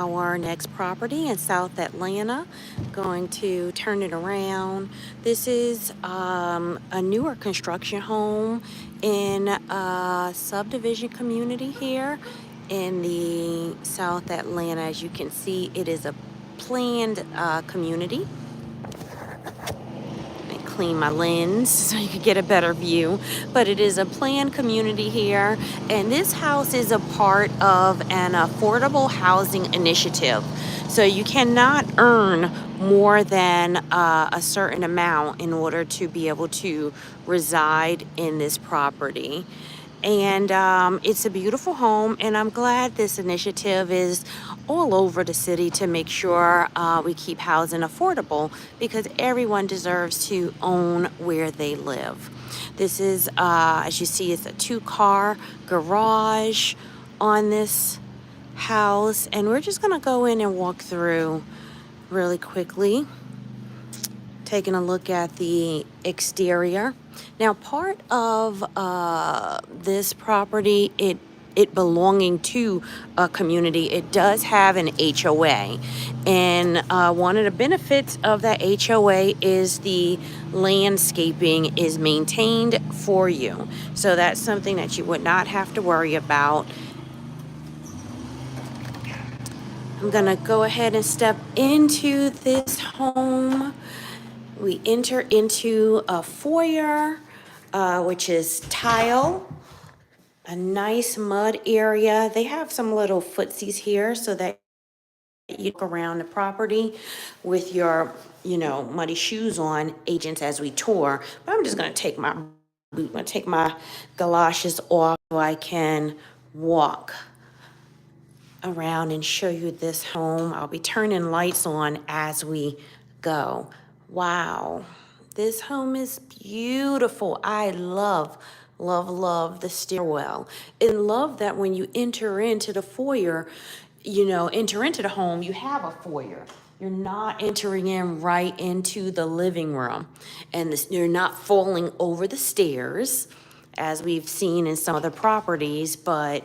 our next property in South Atlanta. Going to turn it around. This is a newer construction home in a subdivision community here in the South Atlanta. As you can see, it is a planned community. Clean my lens so you can get a better view, but it is a planned community here, and this house is a part of an affordable housing initiative. So you cannot earn more than a certain amount in order to be able to reside in this property. And it's a beautiful home, and I'm glad this initiative is all over the city to make sure we keep housing affordable, because everyone deserves to own where they live. This is, as you see, it's a 2-car garage on this house, and we're just going to go in and walk through really quickly, taking a look at the exterior. Now, part of this property, it belonging to a community, it does have an HOA. And one of the benefits of that HOA is the landscaping is maintained for you. So that's something that you would not have to worry about. I'm gonna go ahead and step into this home. We enter into a foyer, which is tile, a nice mud area. They have some little footsies here so that you go around the property with your, muddy shoes on, agents, as we tour. But I'm just gonna take my boot, I'm gonna take my galoshes off so I can walk around and show you this home. I'll be turning lights on as we go. Wow, this home is beautiful. I love, love, love the stairwell, and love that when you enter into the foyer, enter into the home, you have a foyer. You're not entering in right into the living room, and you're not falling over the stairs as we've seen in some other properties, but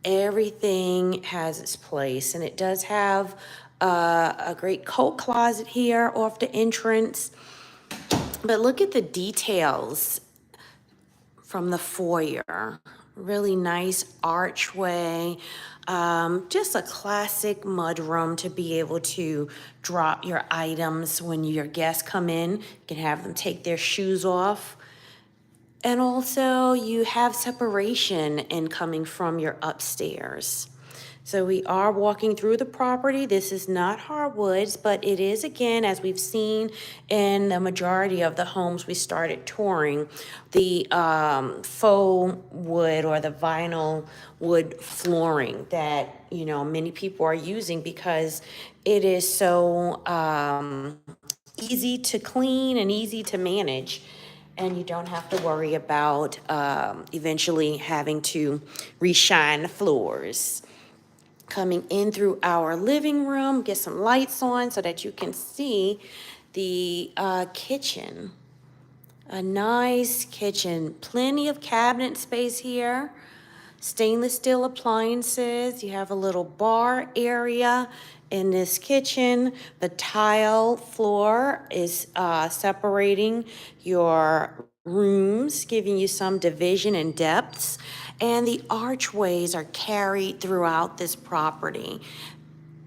everything has its place. And it does have a great coat closet here off the entrance. But look at the details from the foyer. Really nice archway. Just a classic mudroom to be able to drop your items when your guests come in. You can have them take their shoes off. And also you have separation incoming from your upstairs. So we are walking through the property. This is not hardwoods, but it is, again, as we've seen in the majority of the homes we started touring, the faux wood or the vinyl wood flooring that, many people are using because it is so easy to clean and easy to manage. And you don't have to worry about eventually having to reshine the floors. Coming in through our living room, get some lights on so that you can see the kitchen. A nice kitchen, plenty of cabinet space here. Stainless steel appliances. You have a little bar area in this kitchen. The tile floor is separating your rooms, giving you some division and depths. And the archways are carried throughout this property.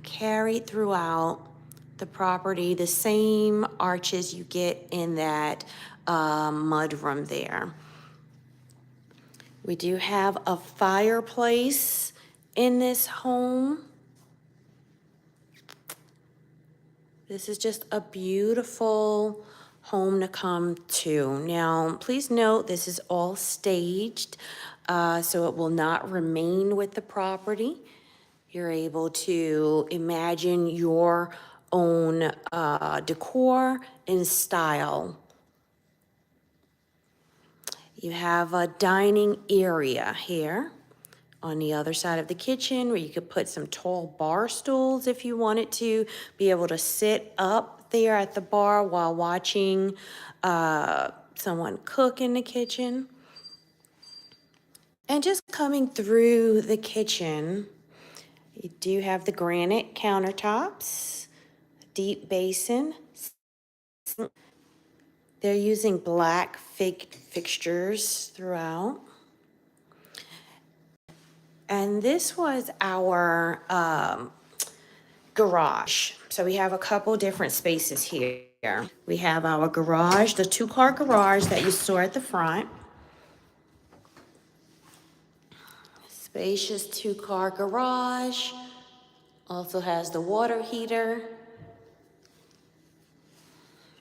Carried throughout the property, the same arches you get in that mudroom there. We do have a fireplace in this home. This is just a beautiful home to come to. Now, please note this is all staged, so it will not remain with the property. You're able to imagine your own decor and style. You have a dining area here on the other side of the kitchen where you could put some tall bar stools if you wanted to be able to sit up there at the bar while watching someone cook in the kitchen. And just coming through the kitchen, You do have the granite countertops, deep basin. They're using black fixtures throughout. And this was our garage. So we have a couple different spaces here. We have our garage, the two-car garage that you saw at the front. Spacious two-car garage. Also has the water heater.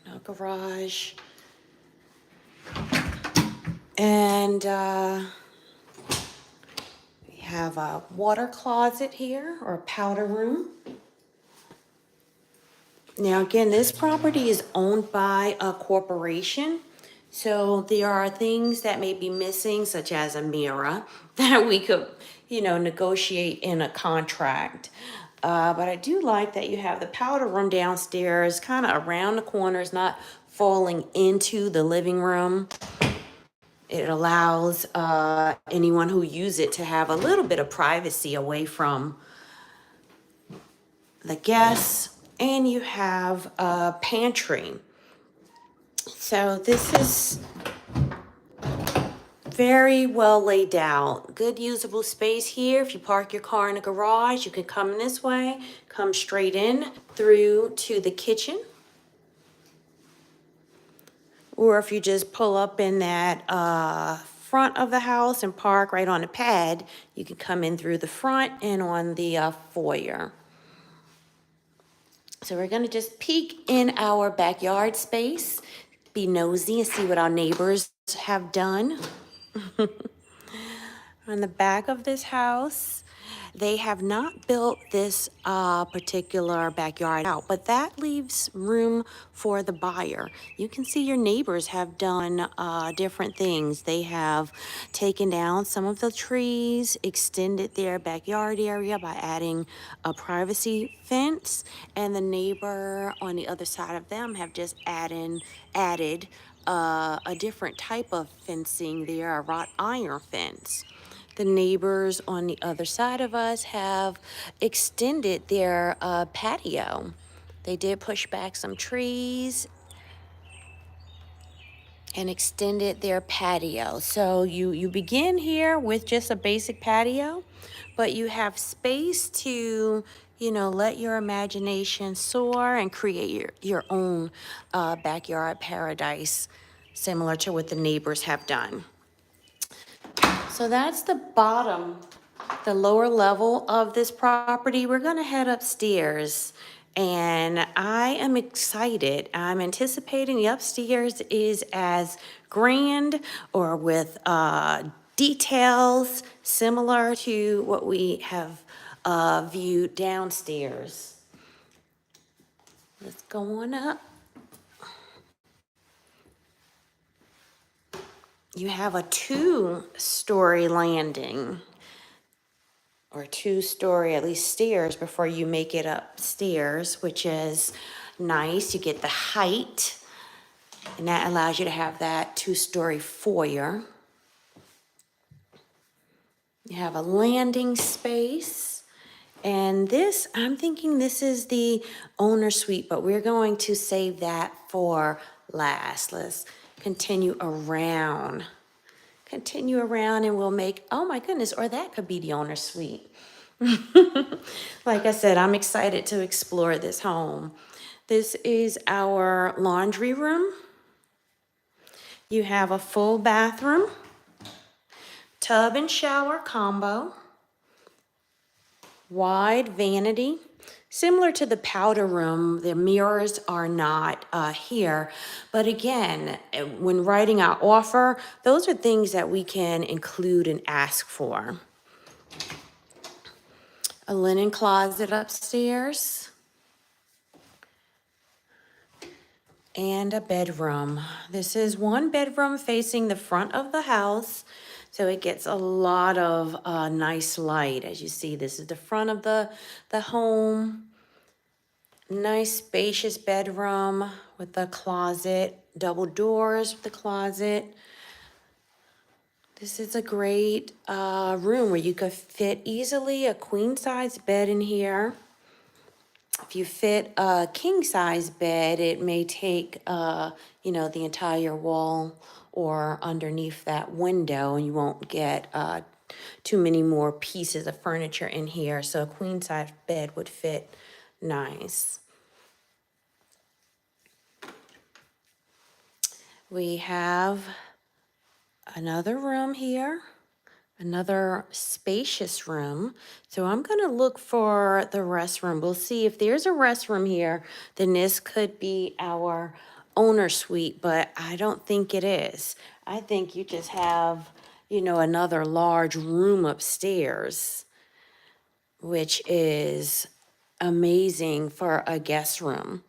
No garage. And we have a water closet here, or powder room. Now again, this property is owned by a corporation. So there are things that may be missing, such as a mirror, that we could, negotiate in a contract. But I do like that you have the powder room downstairs, kind of around the corners, not falling into the living room. It allows anyone who uses it to have a little bit of privacy away from the guests. And you have a pantry. So this is very well laid out. Good usable space here. If you park your car in a garage, you can come this way, come straight in through to the kitchen. Or if you just pull up in that front of the house and park right on the pad, you can come in through the front and on the foyer. So we're gonna just peek in our backyard space, be nosy and see what our neighbors have done. On the back of this house, they have not built this particular backyard out, but that leaves room for the buyer. You can see your neighbors have done different things. They have taken down some of the trees, extended their backyard area by adding a privacy fence, and the neighbor on the other side of them have just added a different type of fencing there, a wrought iron fence. The neighbors on the other side of us have extended their patio. They did push back some trees and extended their patio. So you begin here with just a basic patio, but you have space to, let your imagination soar and create your own backyard paradise, similar to what the neighbors have done. So that's the bottom, the lower level of this property. We're gonna head upstairs, and I am excited. I'm anticipating the upstairs is as grand or with details similar to what we have viewed downstairs. Let's go on up. You have a 2-story landing, or 2-story, at least, stairs before you make it upstairs, which is nice. You get the height, and that allows you to have that 2-story foyer. You have a landing space, and this, I'm thinking this is the owner suite, but we're going to save that for last. Let's continue around. And we'll make, oh my goodness, or that could be the owner suite. Like I said, I'm excited to explore this home. This is our laundry room. You have a full bathroom, tub and shower combo, wide vanity. Similar to the powder room, the mirrors are not here. But again, when writing our offer, those are things that we can include and ask for. A linen closet upstairs. And a bedroom. This is one bedroom facing the front of the house, so it gets a lot of nice light. As you see, this is the front of the home. Nice spacious bedroom with the closet, double doors with the closet. This is a great room where you could fit easily a queen size bed in here. If you fit a king size bed, it may take, the entire wall or underneath that window, and you won't get too many more pieces of furniture in here. So a queen size bed would fit nice. We have another room here, another spacious room. So I'm gonna look for the restroom. We'll see if there's a restroom here, then this could be our owner suite, but I don't think it is. I think you just have, another large room upstairs, which is amazing for a guest room.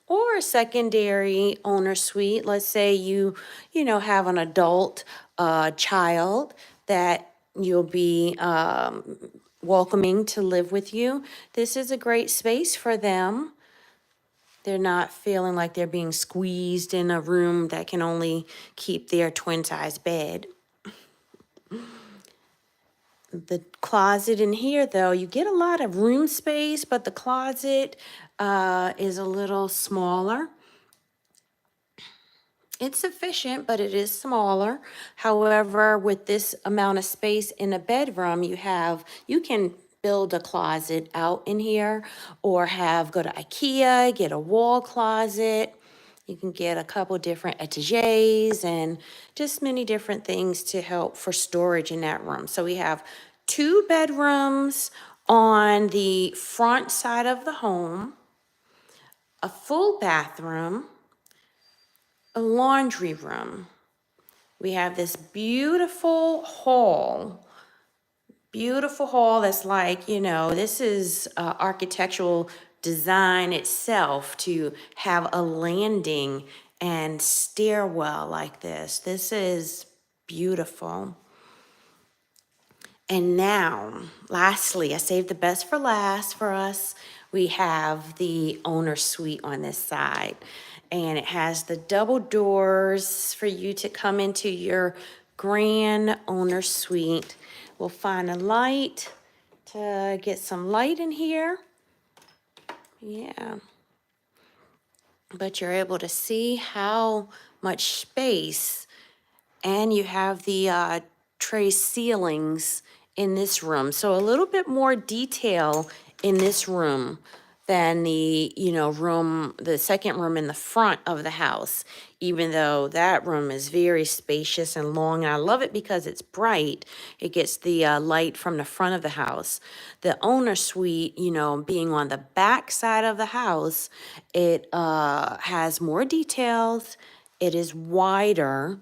Or a secondary owner suite. Let's say have an adult child that you'll be welcoming to live with you. This is a great space for them. They're not feeling like they're being squeezed in a room that can only keep their twin size bed. The closet in here, though, you get a lot of room space, but the closet is a little smaller. It's sufficient, but it is smaller. However, with this amount of space in a bedroom, you can build a closet out in here, or go to IKEA, get a wall closet. You can get a couple different etagers and just many different things to help for storage in that room. So we have 2 bedrooms on the front side of the home, a full bathroom, a laundry room. We have this beautiful hall that's like, this is architectural design itself to have a landing and stairwell like this. This is beautiful. And now, lastly, I saved the best for last for us. We have the owner suite on this side. And it has the double doors for you to come into your grand owner suite. We'll find a light to get some light in here. Yeah. But you're able to see how much space, and you have the tray ceilings in this room. So a little bit more detail in this room than the second room in the front of the house, even though that room is very spacious and long. And I love it because it's bright. It gets the light from the front of the house. The owner suite, being on the back side of the house, it has more details. It is wider.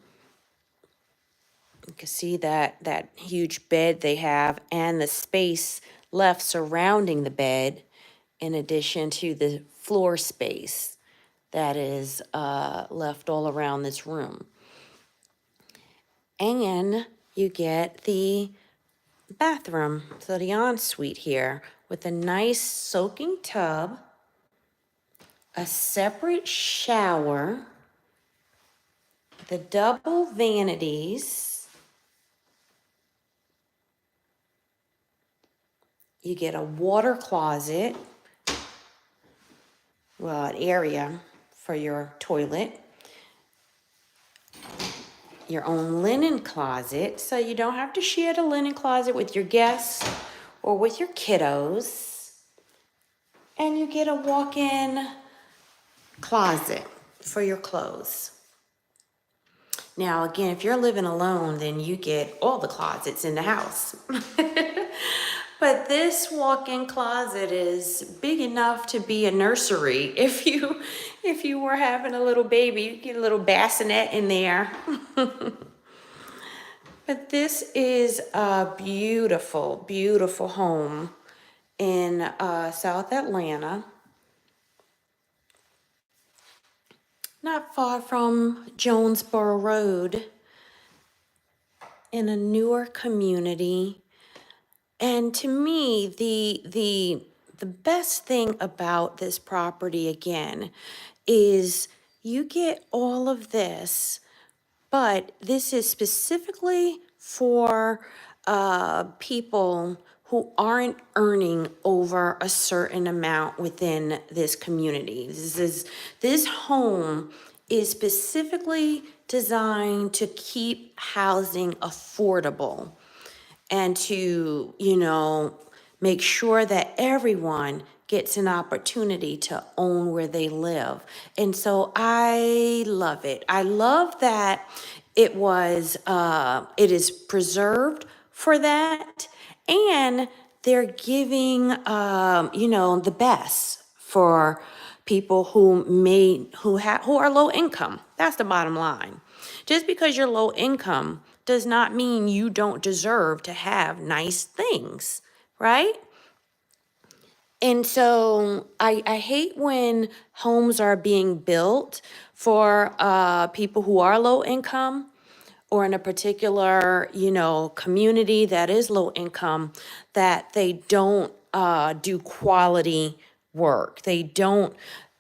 You can see that huge bed they have and the space left surrounding the bed, in addition to the floor space that is left all around this room. And you get the bathroom, so the ensuite here, with a nice soaking tub, a separate shower, the double vanities. You get a water closet, an area for your toilet, your own linen closet, so you don't have to share the linen closet with your guests or with your kiddos. And you get a walk-in closet for your clothes. Now, again, if you're living alone, then you get all the closets in the house. But this walk-in closet is big enough to be a nursery. If you were having a little baby, you get a little bassinet in there. But this is a beautiful, beautiful home in South Atlanta. Not far from Jonesboro Road, in a newer community. And to me, the best thing about this property, again, is you get all of this but this is specifically for people who aren't earning over a certain amount within this community. This home is specifically designed to keep housing affordable and to, make sure that everyone gets an opportunity to own where they live. And so I love it. I love that it is preserved for that, and they're giving, the best for people who are low income. That's the bottom line. Just because you're low income does not mean you don't deserve to have nice things, right? And so I hate when homes are being built for people who are low income, or in a particular, community that is low income, that they don't do quality work. They don't,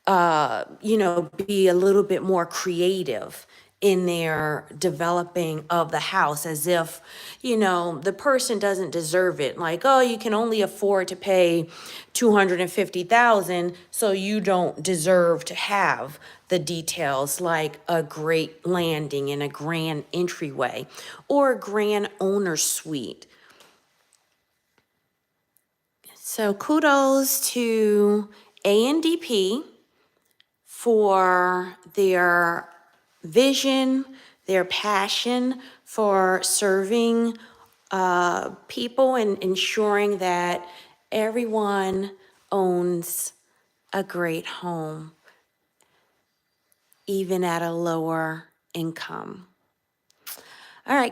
be a little bit more creative in their developing of the house, as if, the person doesn't deserve it. Like, oh, you can only afford to pay 250,000, so you don't deserve to have the details like a great landing and a grand entryway or a grand owner suite. So kudos to A&DP for their vision, their passion for serving people and ensuring that everyone owns a great home, even at a lower income. All right.